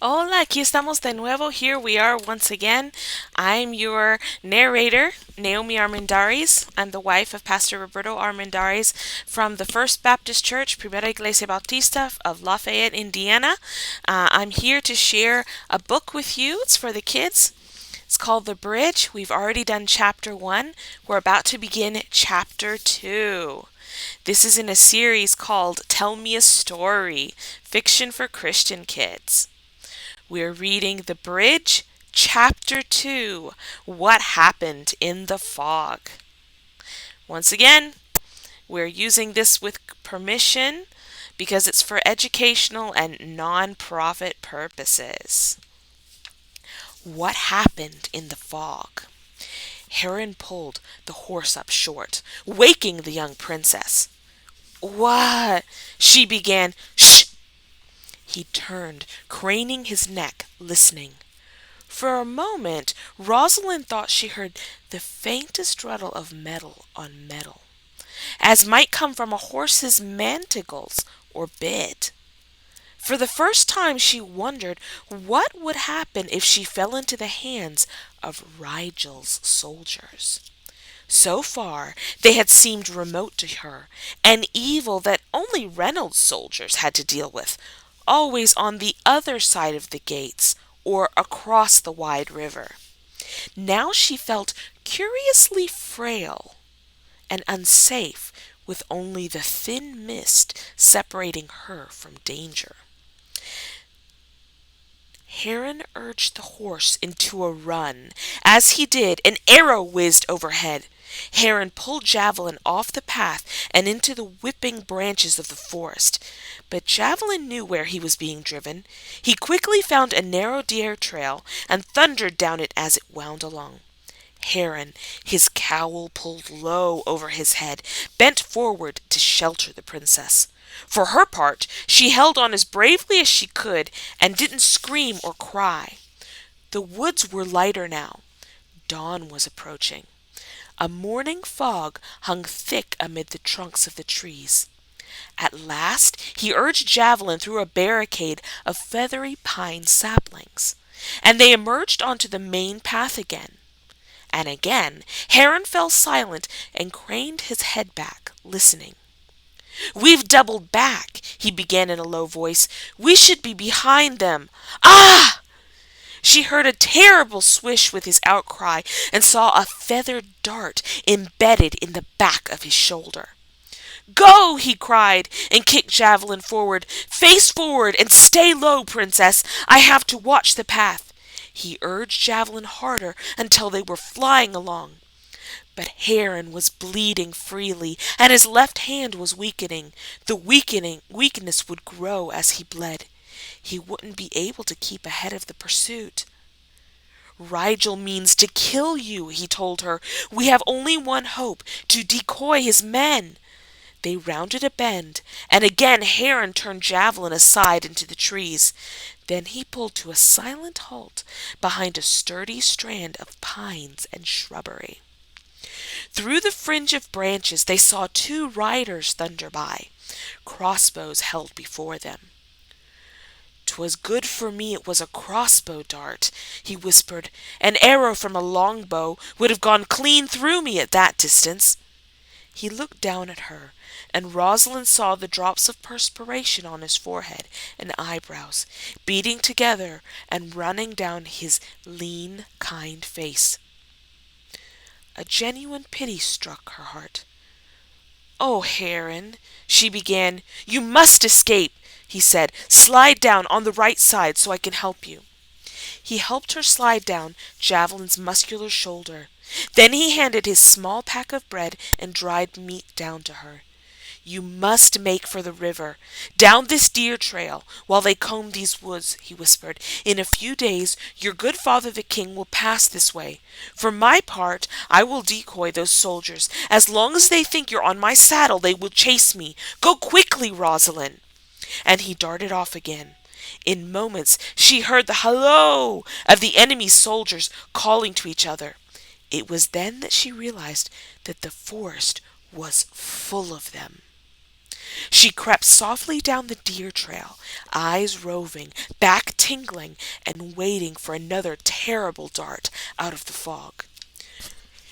Hola, aquí estamos de nuevo. Here we are once again. I'm your narrator, Naomi Armendariz. I'm the wife of Pastor Roberto Armendariz from the First Baptist Church, Primera Iglesia Bautista of Lafayette, Indiana. I'm here to share a book with you. It's for the kids. It's called The Bridge. We've already done chapter 1. We're about to begin chapter 2. This is in a series called Tell Me a Story, Fiction for Christian Kids. We're reading The Bridge, Chapter 2, What Happened in the Fog. Once again, we're using this with permission because it's for educational and non-profit purposes. What happened in the fog? Heron pulled the horse up short, waking the young princess. What? She began. Shh! He turned, craning his neck, listening. For a moment, Rosalynn thought she heard the faintest rattle of metal on metal, as might come from a horse's manticles or bit. For the first time, she wondered what would happen if she fell into the hands of Rigel's soldiers. So far, they had seemed remote to her, an evil that only Reynolds' soldiers had to deal with, always on the other side of the gates or across the wide river. Now she felt curiously frail and unsafe with only the thin mist separating her from danger. Heron urged the horse into a run. As he did, an arrow whizzed overhead. Heron pulled Javelin off the path and into the whipping branches of the forest. But Javelin knew where he was being driven. He quickly found a narrow deer trail and thundered down it as it wound along. Heron, his cowl pulled low over his head, bent forward to shelter the princess. For her part, she held on as bravely as she could and didn't scream or cry. The woods were lighter now. Dawn was approaching. A morning fog hung thick amid the trunks of the trees. At last he urged Javelin through a barricade of feathery pine saplings, and they emerged onto the main path again. And again Heron fell silent and craned his head back, listening. "We've doubled back," he began in a low voice. "We should be behind them." "Ah!" She heard a terrible swish with his outcry and saw a feathered dart embedded in the back of his shoulder. "Go!" he cried, and kicked Javelin forward. "Face forward and stay low, princess. I have to watch the path." He urged Javelin harder until they were flying along. But Heron was bleeding freely, and his left hand was weakening. The weakness would grow as he bled. He wouldn't be able to keep ahead of the pursuit. "Rigel means to kill you," he told her. "We have only one hope, to decoy his men." They rounded a bend, and again Heron turned Javelin aside into the trees. Then he pulled to a silent halt behind a sturdy strand of pines and shrubbery. Through the fringe of branches they saw two riders thunder by, crossbows held before them. "'Twas good for me it was a crossbow dart," he whispered. "An arrow from a longbow would have gone clean through me at that distance." He looked down at her, and Rosalynn saw the drops of perspiration on his forehead and eyebrows, beating together and running down his lean, kind face. A genuine pity struck her heart. "Oh, Heron," she began. "You must escape," he said. "Slide down on the right side so I can help you." He helped her slide down Javelin's muscular shoulder. Then he handed his small pack of bread and dried meat down to her. "You must make for the river, down this deer trail, while they comb these woods," he whispered. "In a few days your good father the king will pass this way. For my part, I will decoy those soldiers. As long as they think you're on my saddle, they will chase me. Go quickly, Rosalynn." And he darted off again. In moments she heard the halloo of the enemy's soldiers calling to each other. It was then that she realized that the forest was full of them. She crept softly down the deer trail, eyes roving, back tingling, and waiting for another terrible dart out of the fog.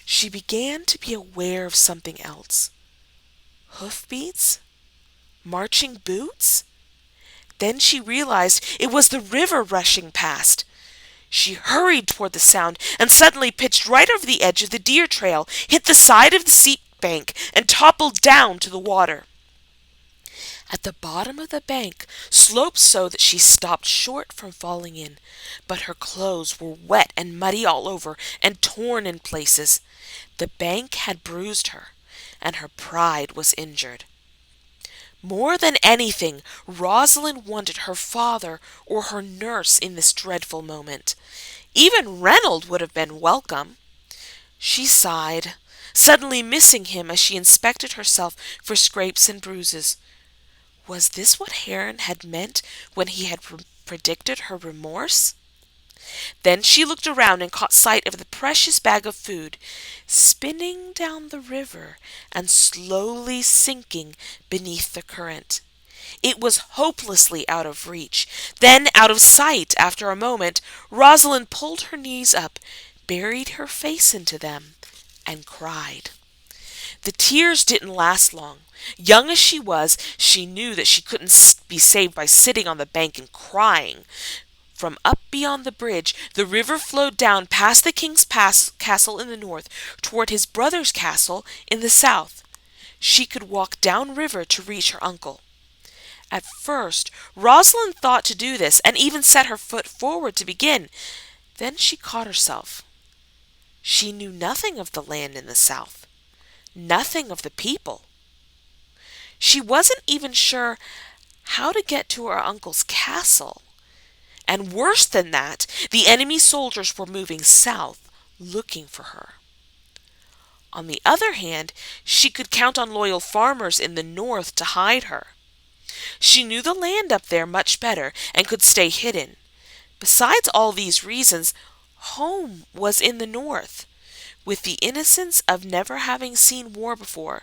She began to be aware of something else. Hoofbeats? Marching boots? Then she realized it was the river rushing past. She hurried toward the sound and suddenly pitched right over the edge of the deer trail, hit the side of the steep bank, and toppled down to the water. At the bottom of the bank, sloped so that she stopped short from falling in, but her clothes were wet and muddy all over and torn in places. The bank had bruised her, and her pride was injured. More than anything, Rosalynn wanted her father or her nurse in this dreadful moment. Even Reynold would have been welcome. She sighed, suddenly missing him as she inspected herself for scrapes and bruises. Was this what Heron had meant when he had predicted her remorse? Then she looked around and caught sight of the precious bag of food, spinning down the river and slowly sinking beneath the current. It was hopelessly out of reach. Then, out of sight after a moment, Rosalynn pulled her knees up, buried her face into them, and cried. The tears didn't last long. Young as she was, she knew that she couldn't be saved by sitting on the bank and crying. From up beyond the bridge, the river flowed down past the king's castle in the north toward his brother's castle in the south. She could walk downriver to reach her uncle. At first, Rosalynn thought to do this and even set her foot forward to begin. Then she caught herself. She knew nothing of the land in the south, nothing of the people. She wasn't even sure how to get to her uncle's castle. And worse than that, the enemy soldiers were moving south, looking for her. On the other hand, she could count on loyal farmers in the north to hide her. She knew the land up there much better and could stay hidden. Besides all these reasons, home was in the north. With the innocence of never having seen war before,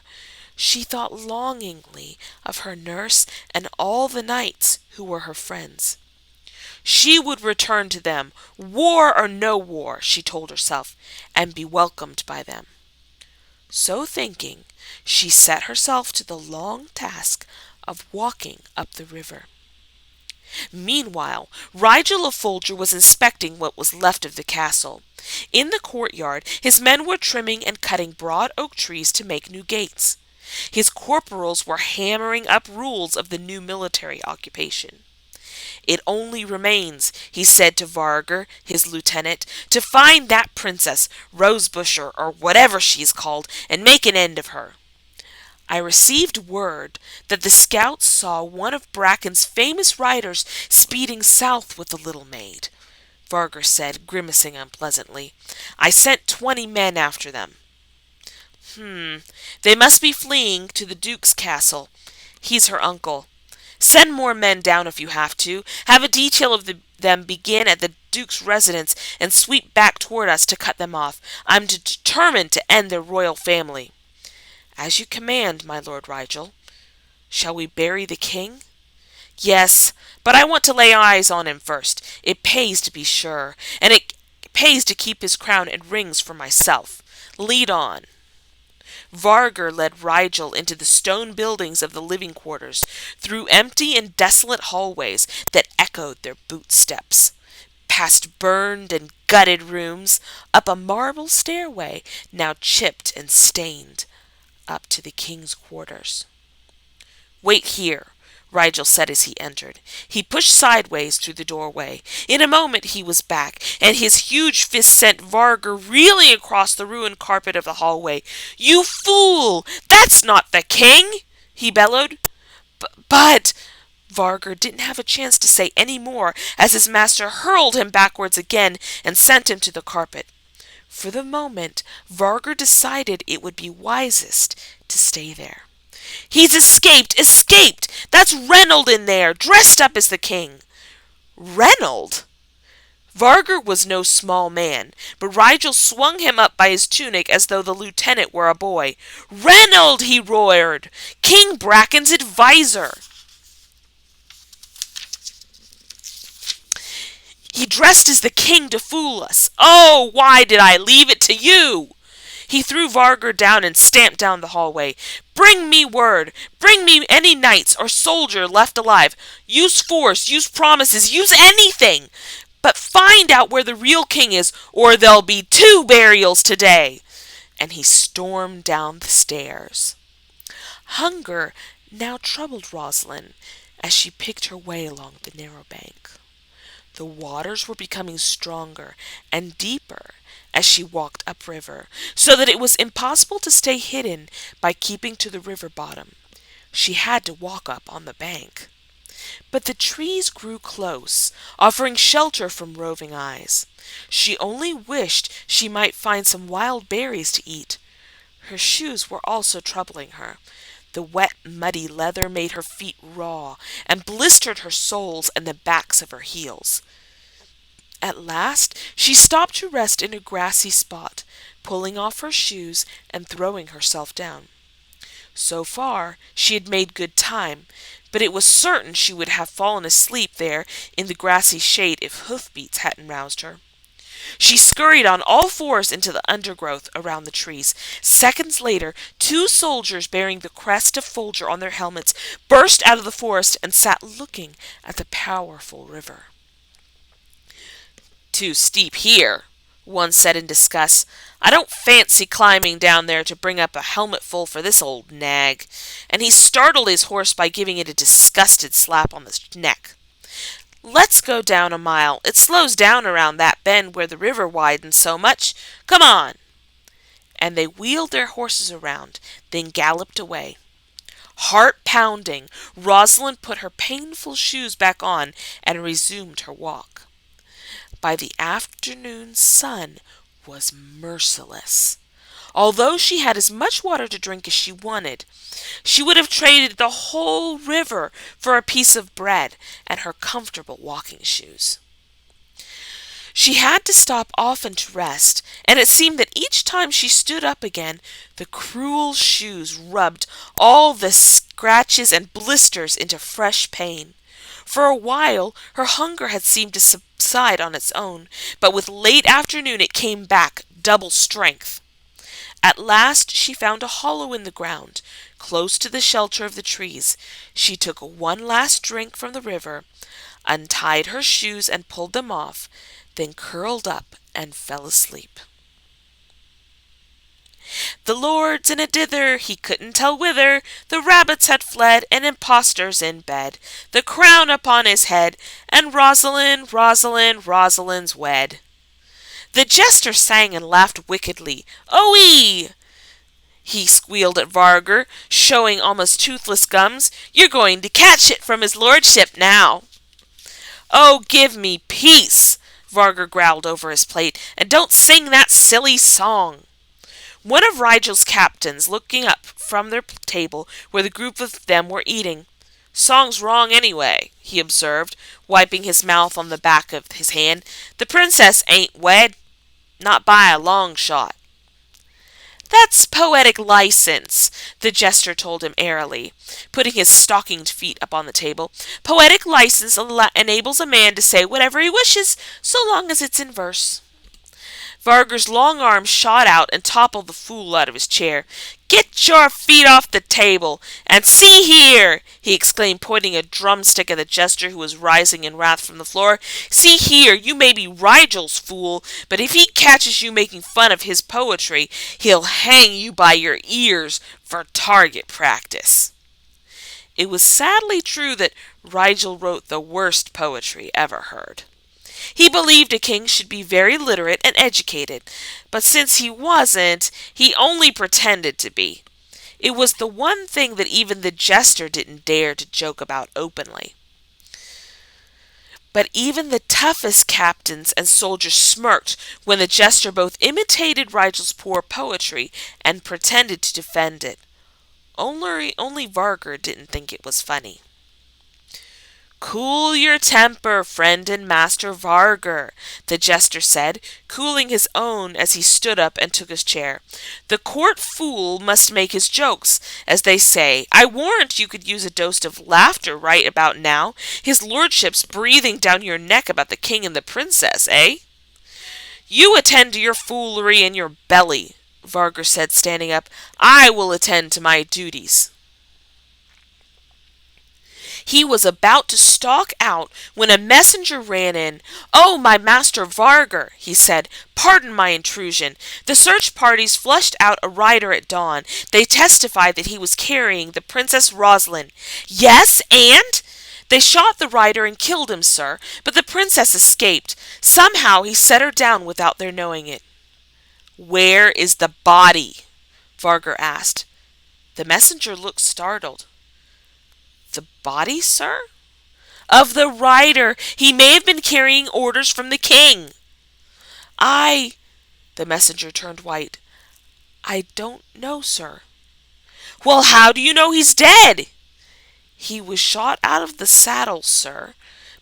she thought longingly of her nurse and all the knights who were her friends. She would return to them, war or no war, she told herself, and be welcomed by them. So thinking, she set herself to the long task of walking up the river. Meanwhile, Rigel of Folger was inspecting what was left of the castle. In the courtyard, his men were trimming and cutting broad oak trees to make new gates. His corporals were hammering up rules of the new military occupation. It only remains, he said to Varger, his lieutenant, to find that princess, Rosebusher, or whatever she is called, and make an end of her. I received word that the scouts saw one of Bracken's famous riders speeding south with the little maid, Varger said, grimacing unpleasantly. I sent 20 men after them. They must be fleeing to the Duke's castle. He's her uncle. Send more men down if you have to. Have a detail of them begin at the Duke's residence and sweep back toward us to cut them off. I'm determined to end their royal family. As you command, my Lord Rigel. Shall we bury the king? Yes, but I want to lay eyes on him first. It pays to be sure, and it pays to keep his crown and rings for myself. Lead on. Varger led Rigel into the stone buildings of the living quarters, through empty and desolate hallways that echoed their boot steps, past burned and gutted rooms, up a marble stairway now chipped and stained, up to the king's quarters. Wait here, Rigel said as he entered. He pushed sideways through the doorway. In a moment he was back, and his huge fist sent Varger reeling across the ruined carpet of the hallway. You fool! That's not the king! He bellowed. But... Varger didn't have a chance to say any more as his master hurled him backwards again and sent him to the carpet. For the moment, Varger decided it would be wisest to stay there. He's escaped! Escaped! That's Reynold in there, dressed up as the king. Reynold? Varger was no small man, but Rigel swung him up by his tunic as though the lieutenant were a boy. "Reynold!" he roared. "King Bracken's adviser!" "He dressed as the king to fool us. Oh, why did I leave it to you?" He threw Varger down and stamped down the hallway. "Bring me word! Bring me any knights or soldier left alive! Use force, use promises, use anything! But find out where the real king is, or there'll be 2 burials today!" And he stormed down the stairs. Hunger now troubled Rosalynn as she picked her way along the narrow bank. The waters were becoming stronger and deeper as she walked upriver, so that it was impossible to stay hidden by keeping to the river bottom. She had to walk up on the bank. But the trees grew close, offering shelter from roving eyes. She only wished she might find some wild berries to eat. Her shoes were also troubling her. The wet, muddy leather made her feet raw and blistered her soles and the backs of her heels. At last she stopped to rest in a grassy spot, pulling off her shoes and throwing herself down. So far she had made good time, but it was certain she would have fallen asleep there in the grassy shade if hoofbeats hadn't roused her. She scurried on all fours into the undergrowth around the trees. Seconds later, 2 soldiers bearing the crest of Folger on their helmets burst out of the forest and sat looking at the powerful river. "Too steep here," one said in disgust. "I don't fancy climbing down there to bring up a helmetful for this old nag." And he startled his horse by giving it a disgusted slap on the neck. "Let's go down a mile. It slows down around that bend where the river widens so much. Come on." And they wheeled their horses around, then galloped away. Heart pounding, Rosalynn put her painful shoes back on and resumed her walk. By the afternoon sun was merciless. Although she had as much water to drink as she wanted, she would have traded the whole river for a piece of bread and her comfortable walking shoes. She had to stop often to rest, and it seemed that each time she stood up again, the cruel shoes rubbed all the scratches and blisters into fresh pain. For a while her hunger had seemed to subside on its own, but with late afternoon it came back double strength. At last she found a hollow in the ground, close to the shelter of the trees. She took one last drink from the river, untied her shoes and pulled them off, then curled up and fell asleep. The lord's in a dither, he couldn't tell whither. The rabbits had fled, and impostors in bed. The crown upon his head, and Rosalynn, Rosalynn, Rosalynn's wed. The jester sang and laughed wickedly. "Oh-ee!" he squealed at Varger, showing almost toothless gums. "You're going to catch it from his lordship now." "Oh, give me peace," Varger growled over his plate, "and don't sing that silly song." One of Rigel's captains, looking up from their table where the group of them were eating. "Song's wrong anyway," he observed, wiping his mouth on the back of his hand. "The princess ain't wed. Not by a long shot." "That's poetic license," the jester told him airily, putting his stockinged feet up on the table. "Poetic license enables a man to say whatever he wishes, so long as it's in verse." Varger's long arm shot out and toppled the fool out of his chair. "Get your feet off the table, and see here," he exclaimed, pointing a drumstick at the jester who was rising in wrath from the floor. "See here, you may be Rigel's fool, but if he catches you making fun of his poetry, he'll hang you by your ears for target practice." It was sadly true that Rigel wrote the worst poetry ever heard. He believed a king should be very literate and educated, but since he wasn't, he only pretended to be. It was the one thing that even the jester didn't dare to joke about openly. But even the toughest captains and soldiers smirked when the jester both imitated Rigel's poor poetry and pretended to defend it. Only Varger didn't think it was funny. "Cool your temper, friend and master Varger," the jester said, cooling his own as he stood up and took his chair. "The court fool must make his jokes, as they say. I warrant you could use a dose of laughter right about now. His lordship's breathing down your neck about the king and the princess, eh?" "You attend to your foolery in your belly," Varger said, standing up. "I will attend to my duties." He was about to stalk out when a messenger ran in. "Oh, my master Varger," he said, "pardon my intrusion. The search parties flushed out a rider at dawn. They testified that he was carrying the Princess Rosalynn." "Yes, and?" "They shot the rider and killed him, sir, but the princess escaped. Somehow he set her down without their knowing it." "Where is the body?" Varger asked. The messenger looked startled. "The body, sir?" "Of the rider. He may have been carrying orders from the king." The messenger turned white. "I don't know, sir." "Well, how do you know he's dead?" "He was shot out of the saddle, sir,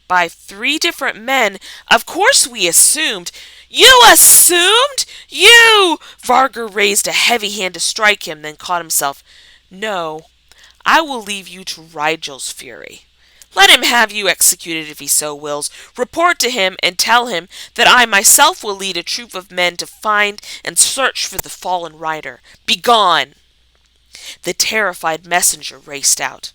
by 3 different men. Of course we assumed—" "You assumed? You—" Varger raised a heavy hand to strike him, then caught himself. "No. I will leave you to Rigel's fury. Let him have you executed if he so wills. Report to him and tell him that I myself will lead a troop of men to find and search for the fallen rider. Begone!" The terrified messenger raced out.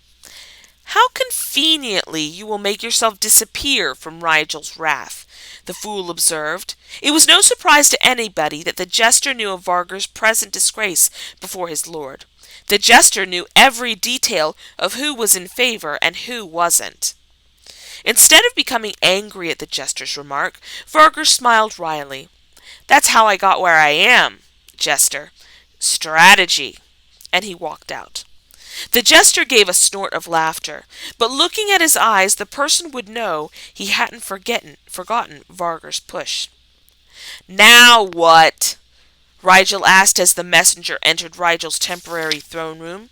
"How conveniently you will make yourself disappear from Rigel's wrath," the fool observed. It was no surprise to anybody that the jester knew of Varger's present disgrace before his lord. The jester knew every detail of who was in favor and who wasn't. Instead of becoming angry at the jester's remark, Varger smiled wryly. "That's how I got where I am, jester. Strategy." And he walked out. The jester gave a snort of laughter, but looking at his eyes, the person would know he hadn't forgotten Varger's push. "Now what?" Rigel asked as the messenger entered Rigel's temporary throne room.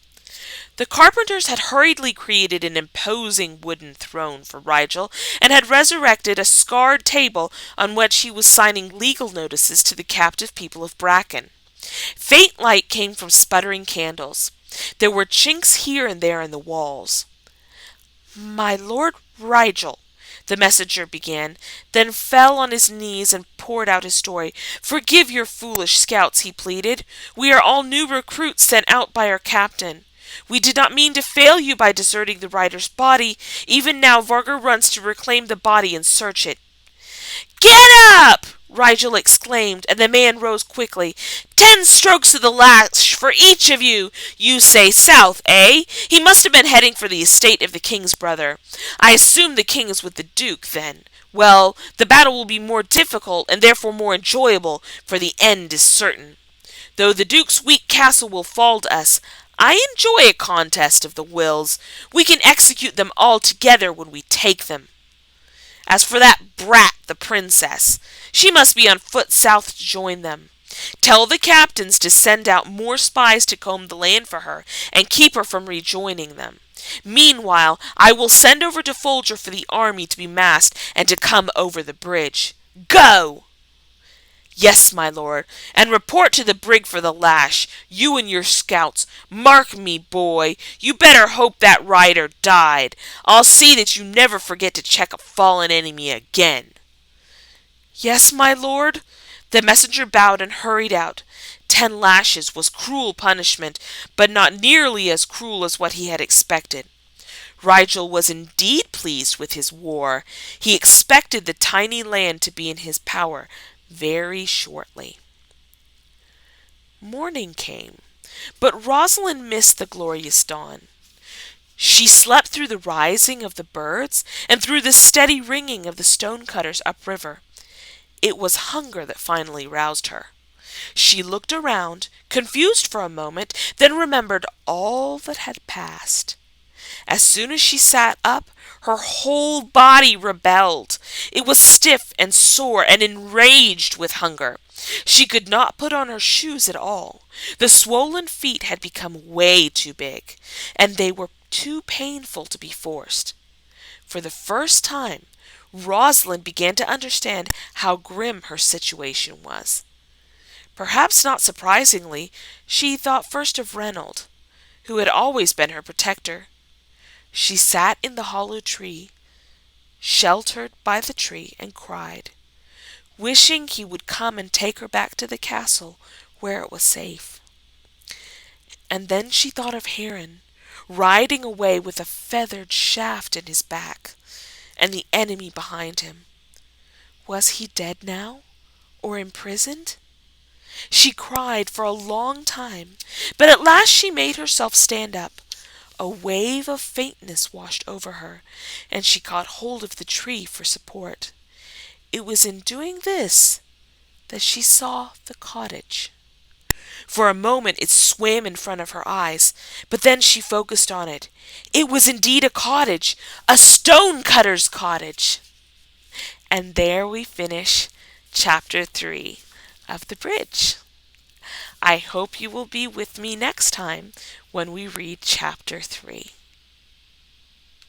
The carpenters had hurriedly created an imposing wooden throne for Rigel and had resurrected a scarred table on which he was signing legal notices to the captive people of Bracken. Faint light came from sputtering candles. There were chinks here and there in the walls. "My Lord Rigel," the messenger began, then fell on his knees and poured out his story. "Forgive your foolish scouts," he pleaded. "We are all new recruits sent out by our captain. We did not mean to fail you by deserting the rider's body. Even now Varger runs to reclaim the body and search it." "Get up!" Rigel exclaimed, and the man rose quickly. 10 strokes of the lash for each of you. You say south, eh? He must have been heading for the estate of the king's brother. I assume the king is with the duke, then. Well, the battle will be more difficult and therefore more enjoyable, for the end is certain. Though the duke's weak castle will fall to us, I enjoy a contest of the wills. We can execute them all together when we take them. As for that brat, the princess, she must be on foot south to join them. Tell the captains to send out more spies to comb the land for her, and keep her from rejoining them. Meanwhile, I will send over to Folger for the army to be massed and to come over the bridge. Go!" "Yes, my lord, and report to the brig for the lash, you and your scouts. Mark me, boy, you better hope that rider died. I'll see that you never forget to check a fallen enemy again." "Yes, my lord." The messenger bowed and hurried out. 10 lashes was cruel punishment, but not nearly as cruel as what he had expected. Rigel was indeed pleased with his war. He expected the tiny land to be in his power very shortly. Morning came, but Rosalynn missed the glorious dawn. She slept through the rising of the birds and through the steady ringing of the stonecutters upriver. It was hunger that finally roused her. She looked around, confused for a moment, then remembered all that had passed. As soon as she sat up, her whole body rebelled. It was stiff and sore and enraged with hunger. She could not put on her shoes at all. The swollen feet had become way too big, and they were too painful to be forced. For the first time, Rosalynn began to understand how grim her situation was. Perhaps not surprisingly, she thought first of Reynold, who had always been her protector. She sat in the hollow tree, sheltered by the tree, and cried, wishing he would come and take her back to the castle where it was safe. And then she thought of Heron, riding away with a feathered shaft in his back, and the enemy behind him. Was he dead now, or imprisoned? She cried for a long time, but at last she made herself stand up. A wave of faintness washed over her, and she caught hold of the tree for support. It was in doing this that she saw the cottage. For a moment it swam in front of her eyes, but then she focused on it. It was indeed a cottage, a stone-cutter's cottage. And there we finish chapter 3 of The Bridge. I hope you will be with me next time when we read chapter 3.